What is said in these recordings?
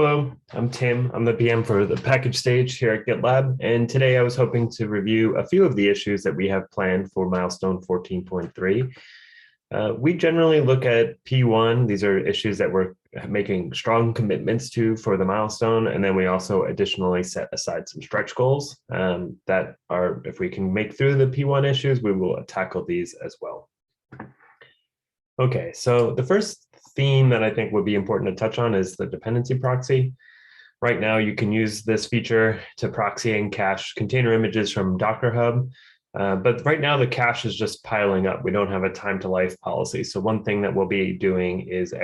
Hello, I'm Tim. I'm the PM for the package stage here at GitLab, and today I was hoping to review a few of the issues that we have planned for milestone 14.3. We generally look at P1. These are issues that we're making strong commitments to for the milestone, and then we also additionally set aside some stretch goals that are, if we can make through the P1 issues, we will tackle these as well. Okay, so the first theme that I think would be important to touch on is the dependency proxy. Right now, you can use this feature to proxy and cache container images from Docker Hub. But right now, the cache is just piling up. We don't have a time to life policy. So one thing that we'll be doing is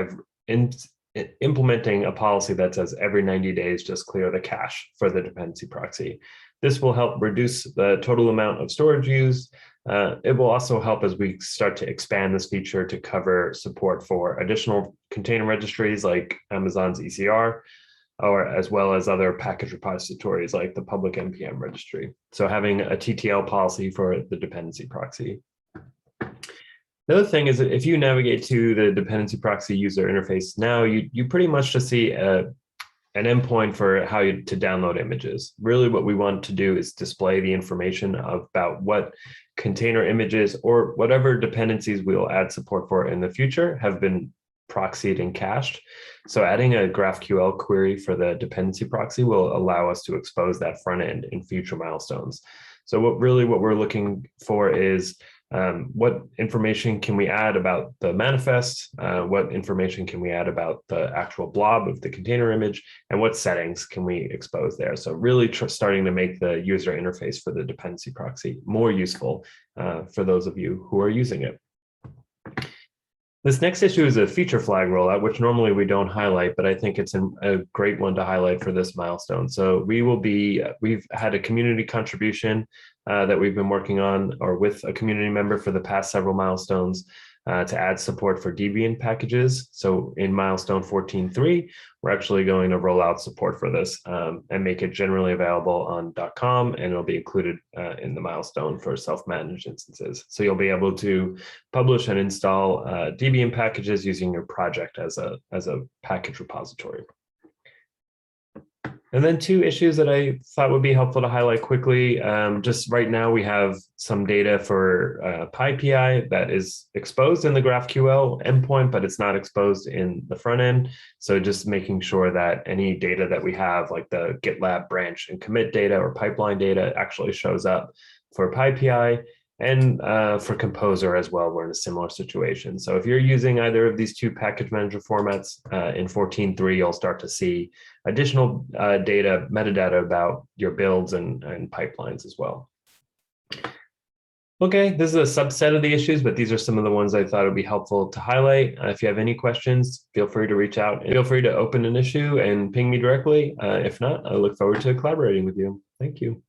implementing a policy that says every 90 days, just clear the cache for the dependency proxy. This will help reduce the total amount of storage used. It will also help as we start to expand this feature to cover support for additional container registries like Amazon's ECR, or as well as other package repositories like the public NPM registry. So having a TTL policy for the dependency proxy. The other thing is that if you navigate to the dependency proxy user interface now, you pretty much just see an endpoint for how to download images. Really what we want to do is display the information about what container images or whatever dependencies we'll add support for in the future have been proxied and cached. So adding a GraphQL query for the dependency proxy will allow us to expose that front end in future milestones. So what we're looking for is what information can we add about the manifest? What information can we add about the actual blob of the container image? And what settings can we expose there? So really starting to make the user interface for the dependency proxy more useful for those of you who are using it. This next issue is a feature flag rollout, which normally we don't highlight, but I think it's a great one to highlight for this milestone. So we've had a community contribution that we've been working on or with a community member for the past several milestones to add support for Debian packages. So in milestone 14.3, we're actually going to roll out support for this and make it generally available on .com, and it'll be included in the milestone for self-managed instances. So you'll be able to publish and install Debian packages using your project as a package repository. And then two issues that I thought would be helpful to highlight quickly. Just right now, we have some data for PyPI that is exposed in the GraphQL endpoint, but it's not exposed in the front end. So just making sure that any data that we have, like the GitLab branch and commit data or pipeline data, actually shows up for PyPI. And for Composer as well, we're in a similar situation. So if you're using either of these two package manager formats in 14.3, you'll start to see additional metadata about your builds and pipelines as well. Okay, this is a subset of the issues, but these are some of the ones I thought would be helpful to highlight. If you have any questions, feel free to reach out and feel free to open an issue and ping me directly. If not, I look forward to collaborating with you. Thank you.